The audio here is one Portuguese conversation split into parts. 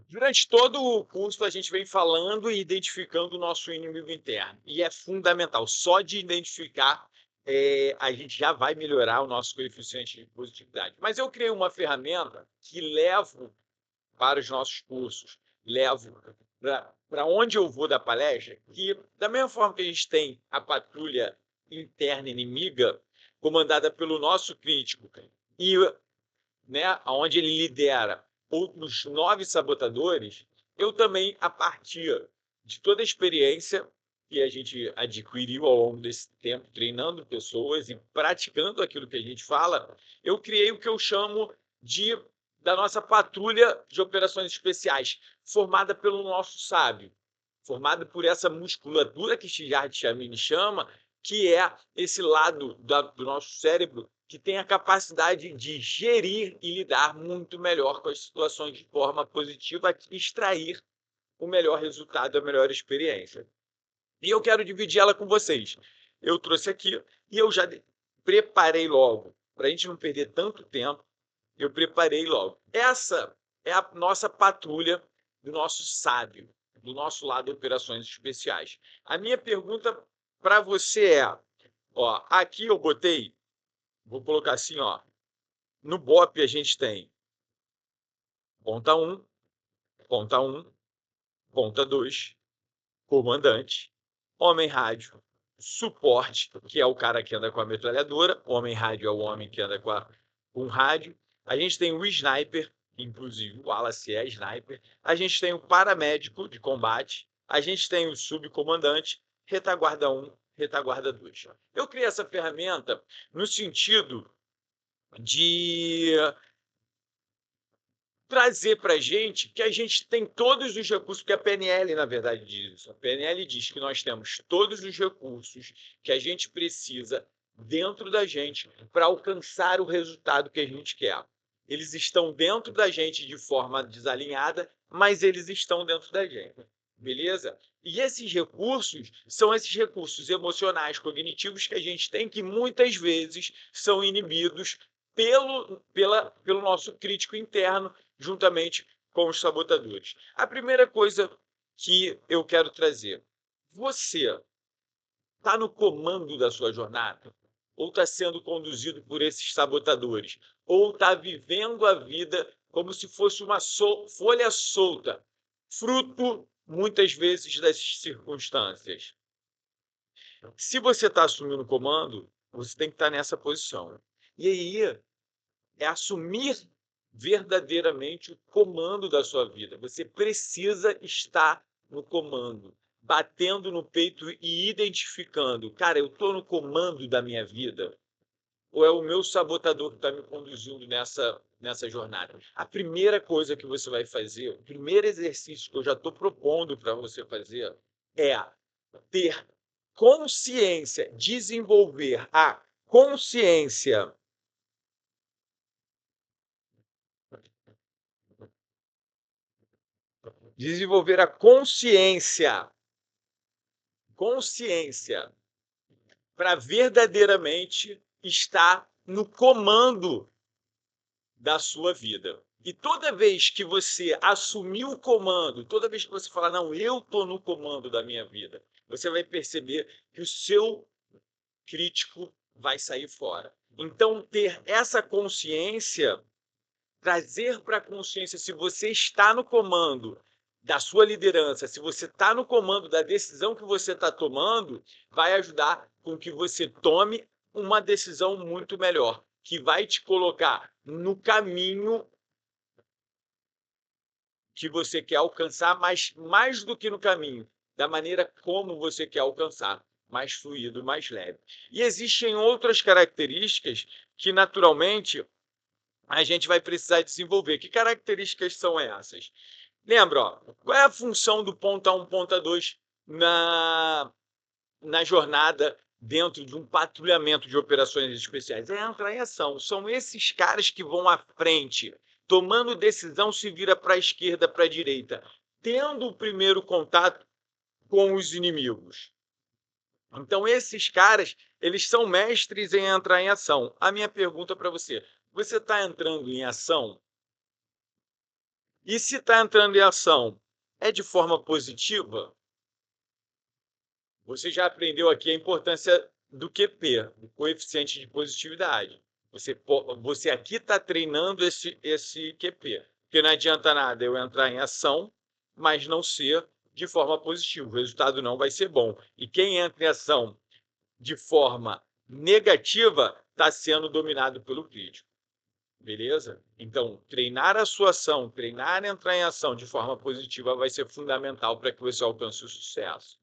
Durante todo o curso, a gente vem falando e identificando o nosso inimigo interno, e é fundamental. Só de identificar, a gente já vai melhorar o nosso coeficiente de positividade. Mas eu criei uma ferramenta que levo para os nossos cursos, levo para onde eu vou dar palestra, que da mesma forma que a gente tem a patrulha interna inimiga, comandada pelo nosso crítico, e né, onde ele lidera os 9 sabotadores, eu também, a partir de toda a experiência que a gente adquiriu ao longo desse tempo, treinando pessoas e praticando aquilo que a gente fala, eu criei o que eu chamo de da nossa patrulha de operações especiais, formada pelo nosso sábio, formada por essa musculatura que Steve Chamini chama, que é esse lado do nosso cérebro que tem a capacidade de gerir e lidar muito melhor com as situações de forma positiva, extrair o melhor resultado, a melhor experiência. E eu quero dividir ela com vocês. Eu trouxe aqui e eu já preparei logo, para a gente não perder tanto tempo, eu preparei logo. Essa é a nossa patrulha do nosso sábio, do nosso lado de operações especiais. A minha pergunta para você é, ó, aqui eu botei, vou colocar assim, ó, no BOP a gente tem ponta 1, ponta 1, ponta 2, comandante, homem rádio, suporte, que é o cara que anda com a metralhadora, homem rádio é o homem que anda com rádio. A gente tem o sniper, inclusive o Wallace é sniper. A gente tem o paramédico de combate. A gente tem o subcomandante, retaguarda 1, retaguarda 2. Eu criei essa ferramenta no sentido de trazer para a gente que a gente tem todos os recursos, que a PNL, na verdade, diz isso. A PNL diz que nós temos todos os recursos que a gente precisa dentro da gente para alcançar o resultado que a gente quer. Eles estão dentro da gente de forma desalinhada, mas eles estão dentro da gente. Beleza? E esses recursos são esses recursos emocionais, cognitivos que a gente tem, que muitas vezes são inibidos pelo nosso crítico interno, juntamente com os sabotadores. A primeira coisa que eu quero trazer: você está no comando da sua jornada? Ou está sendo conduzido por esses sabotadores? Ou está vivendo a vida como se fosse uma folha solta, fruto, muitas vezes, das circunstâncias? Se você está assumindo o comando, você tem que estar nessa posição. E aí é assumir verdadeiramente o comando da sua vida. Você precisa estar no comando, batendo no peito e identificando: cara, eu estou no comando da minha vida? Ou é o meu sabotador que está me conduzindo nessa jornada? A primeira coisa que você vai fazer, o primeiro exercício que eu já estou propondo para você fazer, é ter consciência, desenvolver a consciência desenvolver a consciência para verdadeiramente estar no comando da sua vida. E toda vez que você assumir o comando, toda vez que você falar: não, eu estou no comando da minha vida, você vai perceber que o seu crítico vai sair fora. Então, ter essa consciência, trazer para a consciência se você está no comando da sua liderança, se você está no comando da decisão que você está tomando, vai ajudar com que você tome uma decisão muito melhor, que vai te colocar no caminho que você quer alcançar, mas mais do que no caminho, da maneira como você quer alcançar, mais fluido, mais leve. E existem outras características que, naturalmente, a gente vai precisar desenvolver. Que características são essas? Lembra, ó, qual é a função do ponta 1, ponta 2 na jornada dentro de um patrulhamento de operações especiais? É entrar em ação. São esses caras que vão à frente, tomando decisão, se vira para a esquerda, para a direita, tendo o primeiro contato com os inimigos. Então, esses caras, eles são mestres em entrar em ação. A minha pergunta para você: você está entrando em ação? E se está entrando em ação, é de forma positiva? Você já aprendeu aqui a importância do QP, do coeficiente de positividade. Você aqui está treinando esse QP, porque não adianta nada eu entrar em ação, mas não ser de forma positiva. O resultado não vai ser bom. E quem entra em ação de forma negativa está sendo dominado pelo crítico. Beleza? Então, treinar a sua ação, treinar a entrar em ação de forma positiva vai ser fundamental para que você alcance o sucesso.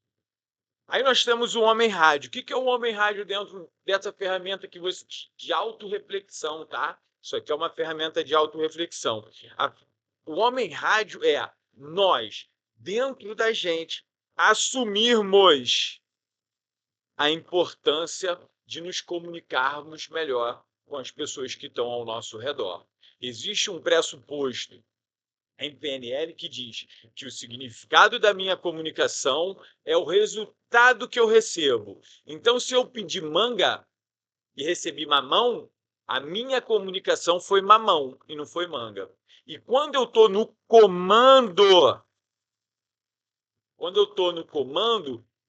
Aí nós temos o homem rádio. O que é o homem rádio dentro dessa ferramenta que você, de autorreflexão, tá? Isso aqui é uma ferramenta de autorreflexão. O homem rádio é nós, dentro da gente, assumirmos a importância de nos comunicarmos melhor com as pessoas que estão ao nosso redor. Existe um pressuposto em PNL que diz que o significado da minha comunicação é o resultado que eu recebo. Então, se eu pedir manga e recebi mamão, a minha comunicação foi mamão e não foi manga. E quando eu estou no comando,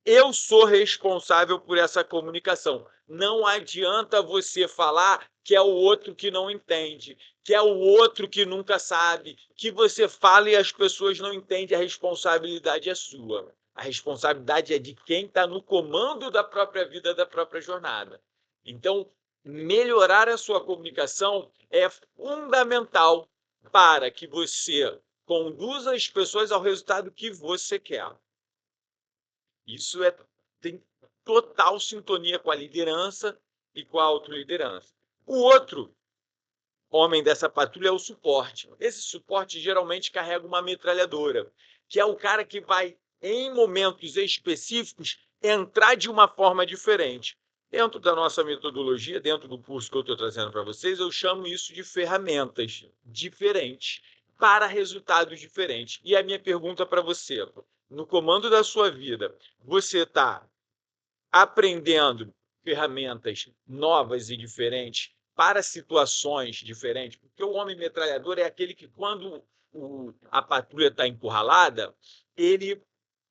eu sou responsável por essa comunicação. Não adianta você falar que é o outro que não entende, que é o outro que nunca sabe, que você fala e as pessoas não entendem, a responsabilidade é sua. A responsabilidade é de quem está no comando da própria vida, da própria jornada. Então, melhorar a sua comunicação é fundamental para que você conduza as pessoas ao resultado que você quer. Isso tem total sintonia com a liderança e com a autoliderança. O outro homem dessa patrulha é o suporte. Esse suporte geralmente carrega uma metralhadora, que é o cara que vai, em momentos específicos, entrar de uma forma diferente. Dentro da nossa metodologia, dentro do curso que eu estou trazendo para vocês, eu chamo isso de ferramentas diferentes para resultados diferentes. E a minha pergunta para você, no comando da sua vida, você está aprendendo ferramentas novas e diferentes para situações diferentes? Porque o homem metralhador é aquele que, quando a patrulha está encurralada, ele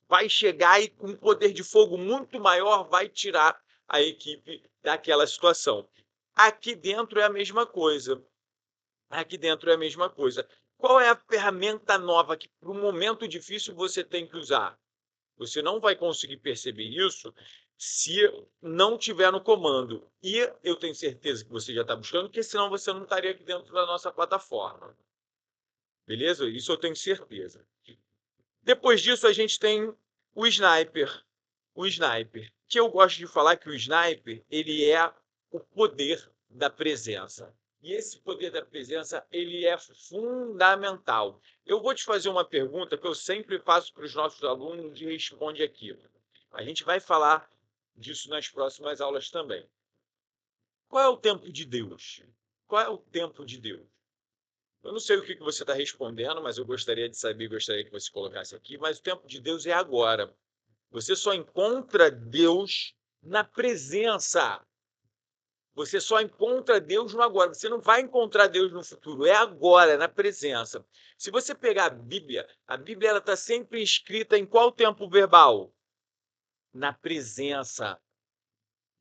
vai chegar e, com um poder de fogo muito maior, vai tirar a equipe daquela situação. Aqui dentro é a mesma coisa. Qual é a ferramenta nova que, para um momento difícil, você tem que usar? Você não vai conseguir perceber isso se não tiver no comando. E eu tenho certeza que você já está buscando, porque senão você não estaria aqui dentro da nossa plataforma. Beleza? Isso eu tenho certeza. Depois disso, a gente tem o sniper. O sniper, que eu gosto de falar que o sniper, ele é o poder da presença. E esse poder da presença, ele é fundamental. Eu vou te fazer uma pergunta que eu sempre faço para os nossos alunos e responde aqui. A gente vai falar disso nas próximas aulas também. Qual é o tempo de Deus? Qual é o tempo de Deus? Eu não sei o que você está respondendo, mas eu gostaria de saber, gostaria que você colocasse aqui, mas o tempo de Deus é agora. Você só encontra Deus na presença. Você só encontra Deus no agora. Você não vai encontrar Deus no futuro. É agora, na presença. Se você pegar a Bíblia está sempre escrita em qual tempo verbal? Na presença.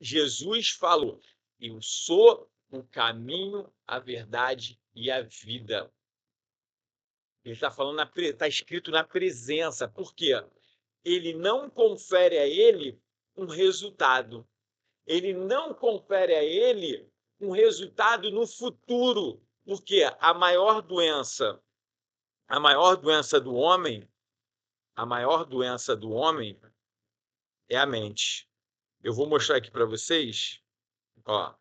Jesus falou: eu sou o caminho, a verdade e a vida. Ele está falando, está escrito na presença. Por quê? Ele não confere a ele um resultado. Ele não confere a ele um resultado no futuro, porque a maior doença do homem, é a mente. Eu vou mostrar aqui para vocês, ó.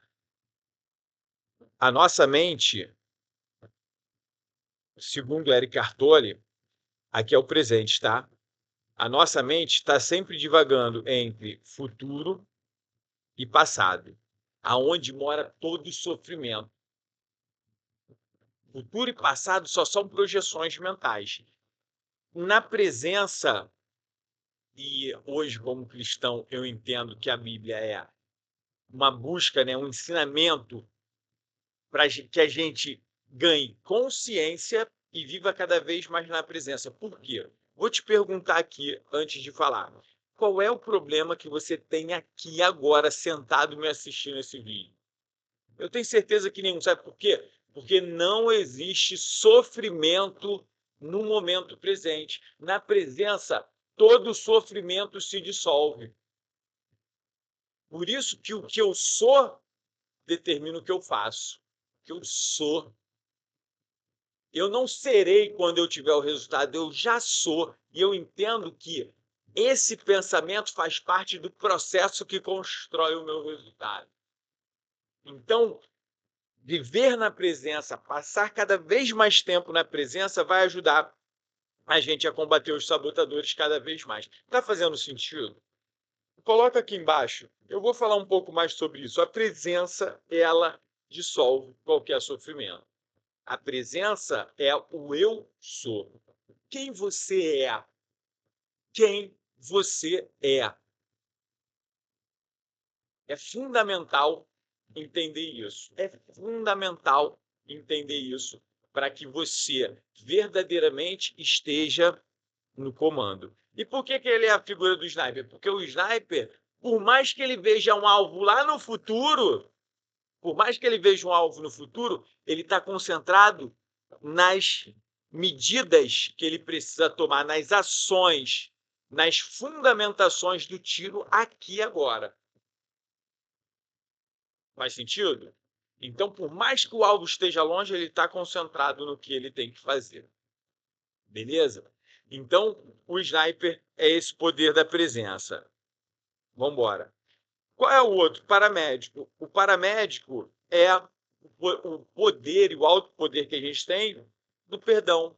A nossa mente, segundo Eckhart Tolle, aqui é o presente, tá? A nossa mente está sempre divagando entre futuro e passado, aonde mora todo o sofrimento. Futuro e passado só são projeções mentais. Na presença, e hoje, como cristão, eu entendo que a Bíblia é uma busca, né, um ensinamento para que a gente ganhe consciência e viva cada vez mais na presença. Por quê? Vou te perguntar aqui, antes de falar, qual é o problema que você tem aqui agora, sentado me assistindo esse vídeo? Eu tenho certeza que nenhum. Sabe por quê? Porque não existe sofrimento no momento presente. Na presença, todo sofrimento se dissolve. Por isso que o que eu sou determina o que eu faço. O que eu sou. Eu não serei quando eu tiver o resultado, eu já sou. E eu entendo que esse pensamento faz parte do processo que constrói o meu resultado. Então, viver na presença, passar cada vez mais tempo na presença, vai ajudar a gente a combater os sabotadores cada vez mais. Está fazendo sentido? Coloca aqui embaixo. Eu vou falar um pouco mais sobre isso. A presença, ela dissolve qualquer sofrimento. A presença é o eu sou. Quem você é? Quem você é? É fundamental entender isso. É fundamental entender isso para que você verdadeiramente esteja no comando. E por que ele é a figura do sniper? Porque o sniper, por mais que ele veja um alvo lá no futuro, por mais que ele veja um alvo no futuro, ele está concentrado nas medidas que ele precisa tomar, nas ações, nas fundamentações do tiro aqui e agora. Faz sentido? Então, por mais que o alvo esteja longe, ele está concentrado no que ele tem que fazer. Beleza? Então, o sniper é esse poder da presença. Vamos embora. Qual é o outro? Paramédico. O paramédico é o poder e o alto poder que a gente tem do perdão,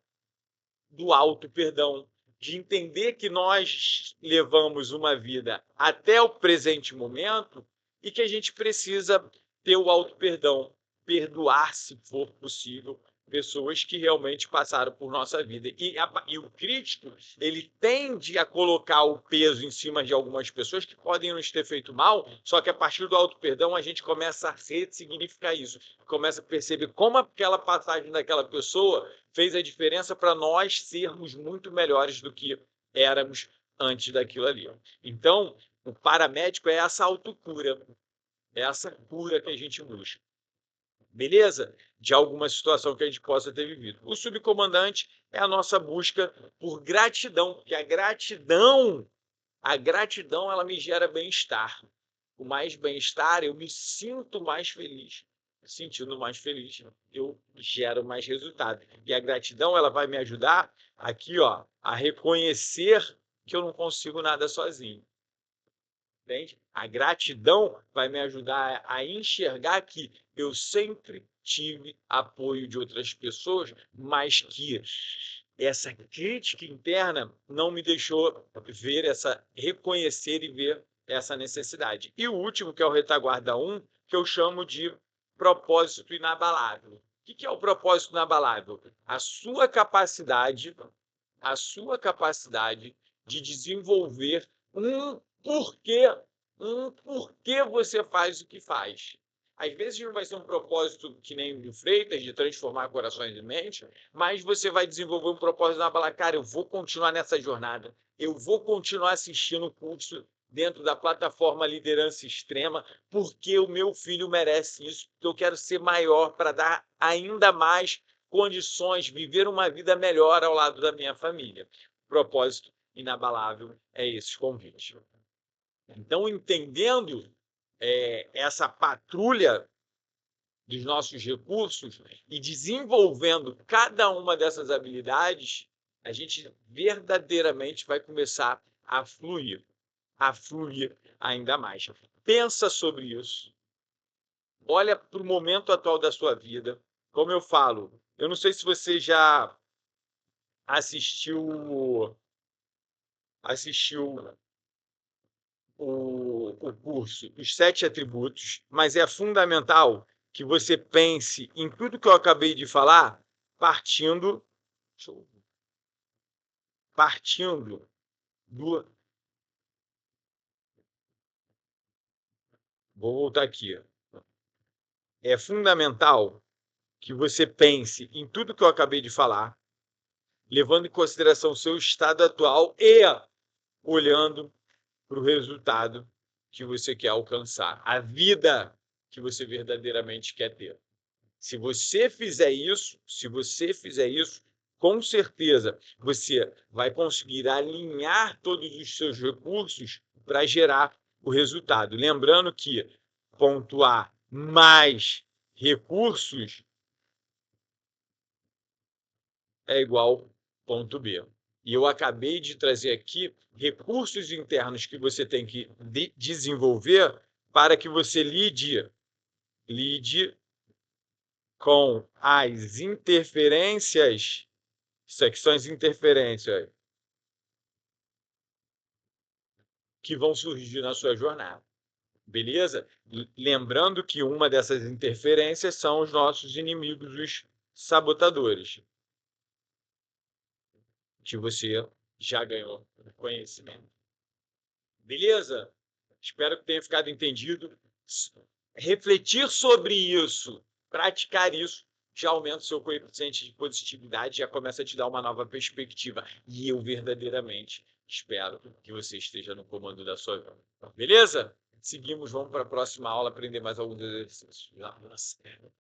do alto perdão, de entender que nós levamos uma vida até o presente momento e que a gente precisa ter o alto perdão, perdoar, se for possível, pessoas que realmente passaram por nossa vida. E o crítico, ele tende a colocar o peso em cima de algumas pessoas que podem nos ter feito mal, só que a partir do auto-perdão a gente começa a ressignificar isso, começa a perceber como aquela passagem daquela pessoa fez a diferença para nós sermos muito melhores do que éramos antes daquilo ali. Então, o paramédico é essa autocura, é essa cura que a gente busca. Beleza? De alguma situação que a gente possa ter vivido. O subcomandante é a nossa busca por gratidão, porque a gratidão ela me gera bem-estar. Com mais bem-estar, eu me sinto mais feliz. Sentindo mais feliz, eu gero mais resultado. E a gratidão, ela vai me ajudar aqui, ó, a reconhecer que eu não consigo nada sozinho. Entende? A gratidão vai me ajudar a enxergar que eu sempre tive apoio de outras pessoas, mas que essa crítica interna não me deixou reconhecer e ver essa necessidade. E o último, que é o retaguarda 1, que eu chamo de propósito inabalável. O que é o propósito inabalável? A sua capacidade de desenvolver um porquê você faz o que faz. Às vezes não vai ser um propósito que nem o do Freitas, de transformar corações e mente, mas você vai desenvolver um propósito na bala, cara, eu vou continuar nessa jornada, eu vou continuar assistindo o curso dentro da plataforma Liderança Extrema, porque o meu filho merece isso, porque eu quero ser maior para dar ainda mais condições, viver uma vida melhor ao lado da minha família. Propósito inabalável é esse convite. Então, entendendo essa patrulha dos nossos recursos e desenvolvendo cada uma dessas habilidades, a gente verdadeiramente vai começar a fluir ainda mais. Pensa sobre isso. Olha para o momento atual da sua vida. Como eu falo, eu não sei se você já assistiu o curso Os 7 Atributos, mas é fundamental que você pense em tudo que eu acabei de falar partindo do... Vou voltar aqui. É fundamental que você pense em tudo que eu acabei de falar levando em consideração o seu estado atual e olhando para o resultado que você quer alcançar, a vida que você verdadeiramente quer ter. Se você fizer isso, com certeza você vai conseguir alinhar todos os seus recursos para gerar o resultado. Lembrando que ponto A mais recursos é igual ponto B. E eu acabei de trazer aqui recursos internos que você tem que desenvolver para que você lide com as interferências. Isso aqui são as interferências que vão surgir na sua jornada. Beleza? Lembrando que uma dessas interferências são os nossos inimigos, os sabotadores, que você já ganhou conhecimento. Beleza? Espero que tenha ficado entendido. Refletir sobre isso, praticar isso, já aumenta o seu coeficiente de positividade, já começa a te dar uma nova perspectiva. E eu verdadeiramente espero que você esteja no comando da sua vida. Beleza? Seguimos, vamos para a próxima aula aprender mais alguns exercícios. Nossa.